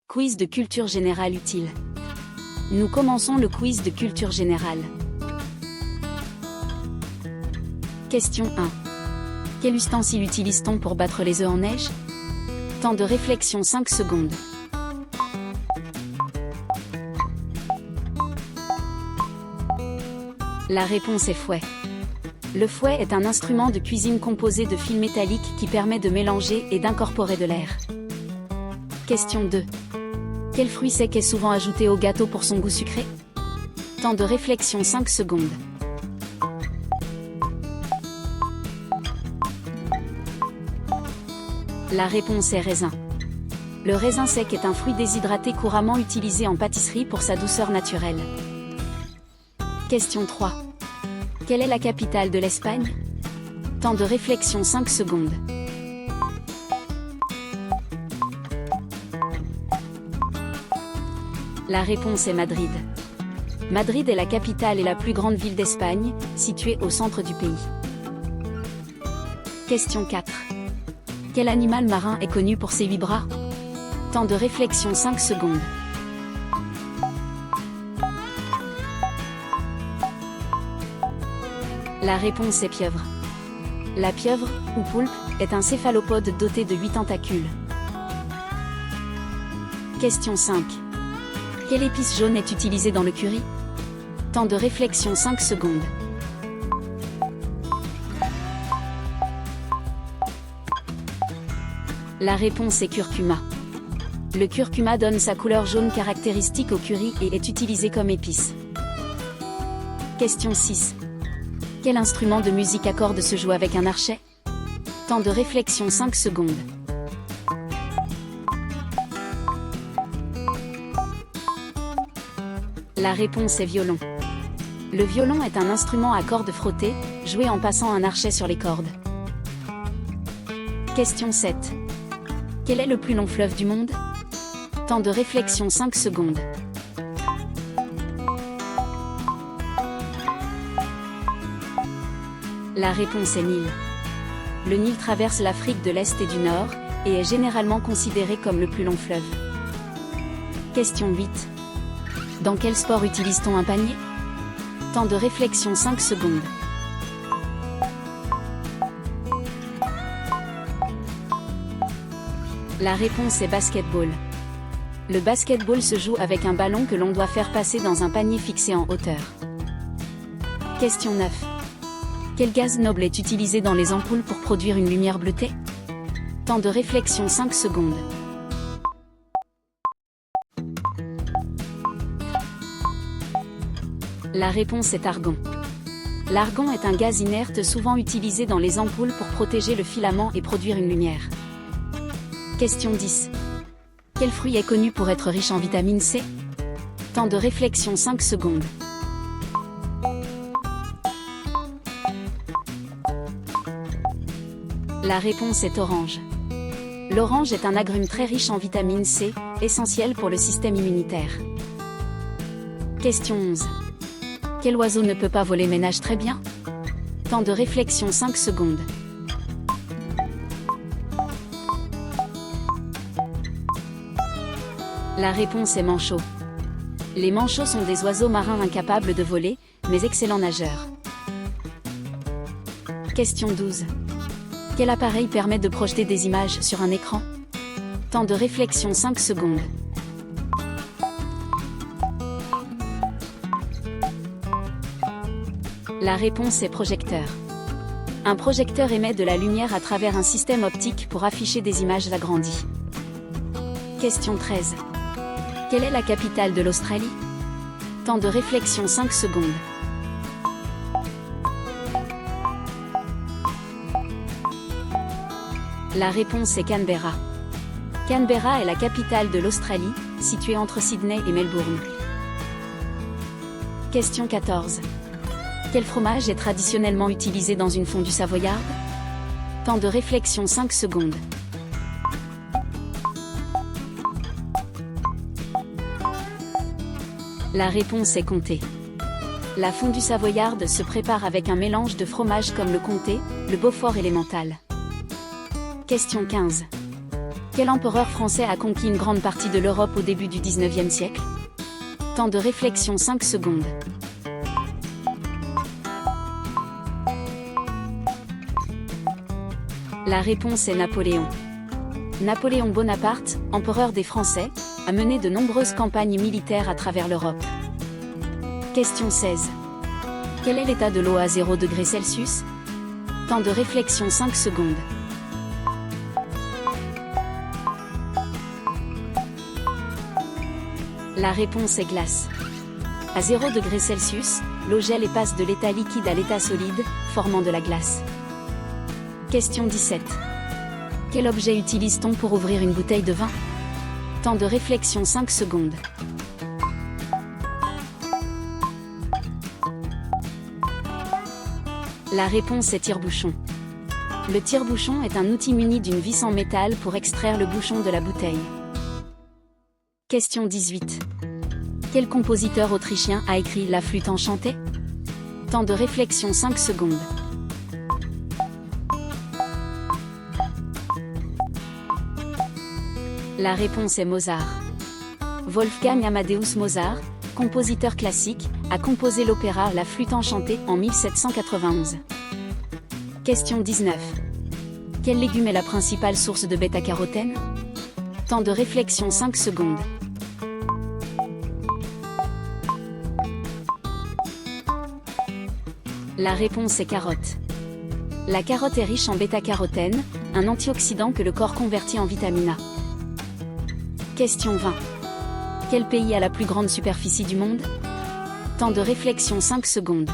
Quiz de culture générale utile. Nous commençons le quiz de culture générale. Question 1. Quel ustensile utilise-t-on pour battre les œufs en neige? Temps de réflexion 5 secondes. La réponse est fouet. Le fouet est un instrument de cuisine composé de fils métalliques qui permet de mélanger et d'incorporer de l'air. Question 2. Quel fruit sec est souvent ajouté au gâteau pour son goût sucré? Temps de réflexion 5 secondes. La réponse est raisin. Le raisin sec est un fruit déshydraté couramment utilisé en pâtisserie pour sa douceur naturelle. Question 3. Quelle est la capitale de l'Espagne? Temps de réflexion 5 secondes. La réponse est Madrid. Madrid est la capitale et la plus grande ville d'Espagne, située au centre du pays. Question 4. Quel animal marin est connu pour ses 8 bras? Temps de réflexion 5 secondes. La réponse est pieuvre. La pieuvre, ou poulpe, est un céphalopode doté de 8 tentacules. Question 5. Quelle épice jaune est utilisée dans le curry? Temps de réflexion 5 secondes. La réponse est curcuma. Le curcuma donne sa couleur jaune caractéristique au curry et est utilisé comme épice. Question 6. Quel instrument de musique à cordes se joue avec un archet? Temps de réflexion 5 secondes. La réponse est violon. Le violon est un instrument à cordes frottées, joué en passant un archet sur les cordes. Question 7. Quel est le plus long fleuve du monde? Temps de réflexion 5 secondes. La réponse est Nil. Le Nil traverse l'Afrique de l'Est et du Nord, et est généralement considéré comme le plus long fleuve. Question 8. Dans quel sport utilise-t-on un panier? Temps de réflexion 5 secondes. La réponse est basketball. Le basketball se joue avec un ballon que l'on doit faire passer dans un panier fixé en hauteur. Question 9. Quel gaz noble est utilisé dans les ampoules pour produire une lumière bleutée? Temps de réflexion 5 secondes. La réponse est argon. L'argon est un gaz inerte souvent utilisé dans les ampoules pour protéger le filament et produire une lumière. Question 10. Quel fruit est connu pour être riche en vitamine C? Temps de réflexion 5 secondes. La réponse est orange. L'orange est un agrume très riche en vitamine C, essentiel pour le système immunitaire. Question 11. Quel oiseau ne peut pas voler mais nage très bien? Temps de réflexion 5 secondes. La réponse est manchot. Les manchots sont des oiseaux marins incapables de voler, mais excellents nageurs. Question 12. Quel appareil permet de projeter des images sur un écran? Temps de réflexion 5 secondes. La réponse est projecteur. Un projecteur émet de la lumière à travers un système optique pour afficher des images agrandies. Question 13. Quelle est la capitale de l'Australie? Temps de réflexion 5 secondes. La réponse est Canberra. Canberra est la capitale de l'Australie, située entre Sydney et Melbourne. Question 14. Quel fromage est traditionnellement utilisé dans une fondue savoyarde? Temps de réflexion 5 secondes. La réponse est comté. La fondue savoyarde se prépare avec un mélange de fromages comme le comté, le beaufort et l'emmental. Question 15. Quel empereur français a conquis une grande partie de l'Europe au début du XIXe siècle? Temps de réflexion 5 secondes. La réponse est Napoléon. Napoléon Bonaparte, empereur des Français, a mené de nombreuses campagnes militaires à travers l'Europe. Question 16. Quel est l'état de l'eau à 0 degrés Celsius? Temps de réflexion 5 secondes. La réponse est glace. À 0 degrés Celsius, l'eau gèle et passe de l'état liquide à l'état solide, formant de la glace. Question 17. Quel objet utilise-t-on pour ouvrir une bouteille de vin? Temps de réflexion 5 secondes. La réponse est tire-bouchon. Le tire-bouchon est un outil muni d'une vis en métal pour extraire le bouchon de la bouteille. Question 18. Quel compositeur autrichien a écrit La Flûte enchantée? Temps de réflexion 5 secondes. La réponse est Mozart. Wolfgang Amadeus Mozart, compositeur classique, a composé l'opéra La Flûte enchantée en 1791. Question 19. Quel légume est la principale source de bêta-carotène? Temps de réflexion 5 secondes. La réponse est carotte. La carotte est riche en bêta-carotène, un antioxydant que le corps convertit en vitamine A. Question 20. Quel pays a la plus grande superficie du monde? Temps de réflexion 5 secondes.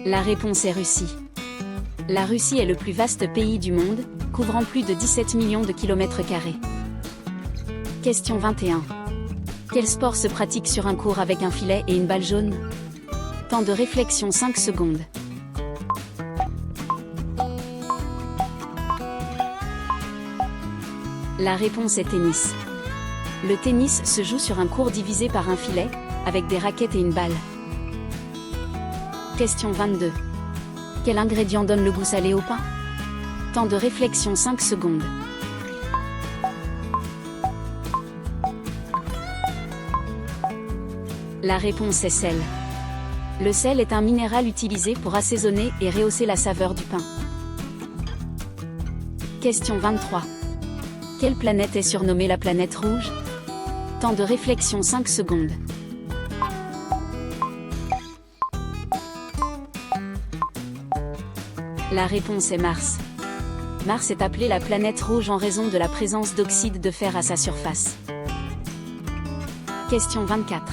La réponse est Russie. La Russie est le plus vaste pays du monde, couvrant plus de 17 millions de kilomètres carrés. Question 21. Quel sport se pratique sur un court avec un filet et une balle jaune? Temps de réflexion 5 secondes. La réponse est tennis. Le tennis se joue sur un court divisé par un filet, avec des raquettes et une balle. Question 22. Quel ingrédient donne le goût salé au pain? Temps de réflexion 5 secondes. La réponse est sel. Le sel est un minéral utilisé pour assaisonner et rehausser la saveur du pain. Question 23. Quelle planète est surnommée la planète rouge? Temps de réflexion 5 secondes. La réponse est Mars. Mars est appelée la planète rouge en raison de la présence d'oxyde de fer à sa surface. Question 24.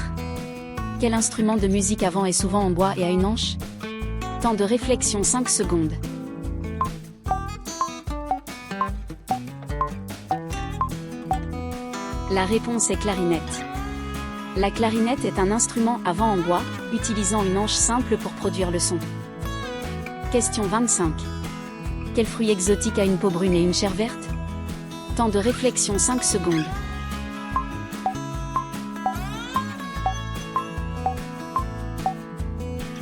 Quel instrument de musique à vent est souvent en bois et a une anche? Temps de réflexion 5 secondes. La réponse est clarinette. La clarinette est un instrument à vent en bois, utilisant une anche simple pour produire le son. Question 25. Quel fruit exotique a une peau brune et une chair verte? Temps de réflexion 5 secondes.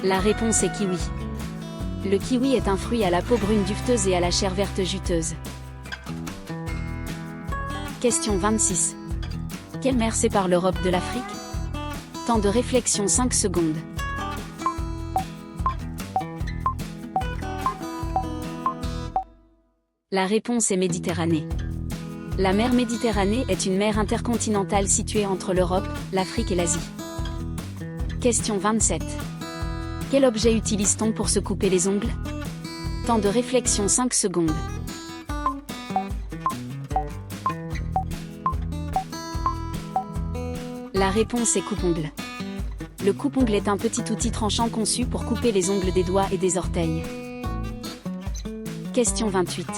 La réponse est kiwi. Le kiwi est un fruit à la peau brune duveteuse et à la chair verte juteuse. Question 26. Quelle mer sépare l'Europe de l'Afrique? Temps de réflexion 5 secondes. La réponse est Méditerranée. La mer Méditerranée est une mer intercontinentale située entre l'Europe, l'Afrique et l'Asie. Question 27. Quel objet utilise-t-on pour se couper les ongles? Temps de réflexion 5 secondes. La réponse est coupe-ongle. Le coupe-ongle est un petit outil tranchant conçu pour couper les ongles des doigts et des orteils. Question 28.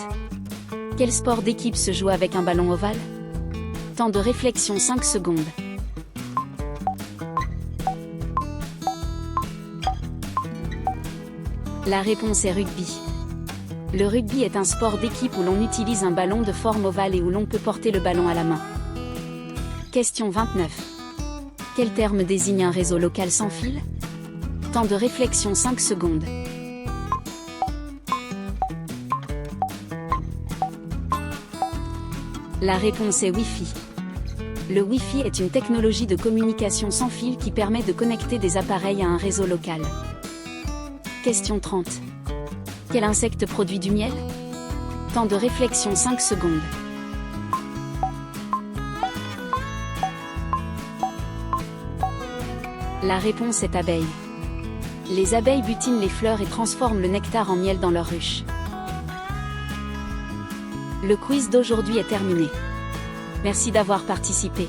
Quel sport d'équipe se joue avec un ballon ovale? Temps de réflexion 5 secondes. La réponse est rugby. Le rugby est un sport d'équipe où l'on utilise un ballon de forme ovale et où l'on peut porter le ballon à la main. Question 29. Quel terme désigne un réseau local sans fil? Temps de réflexion 5 secondes. La réponse est Wi-Fi. Le Wi-Fi est une technologie de communication sans fil qui permet de connecter des appareils à un réseau local. Question 30. Quel insecte produit du miel? Temps de réflexion 5 secondes. La réponse est abeille. Les abeilles butinent les fleurs et transforment le nectar en miel dans leur ruche. Le quiz d'aujourd'hui est terminé. Merci d'avoir participé.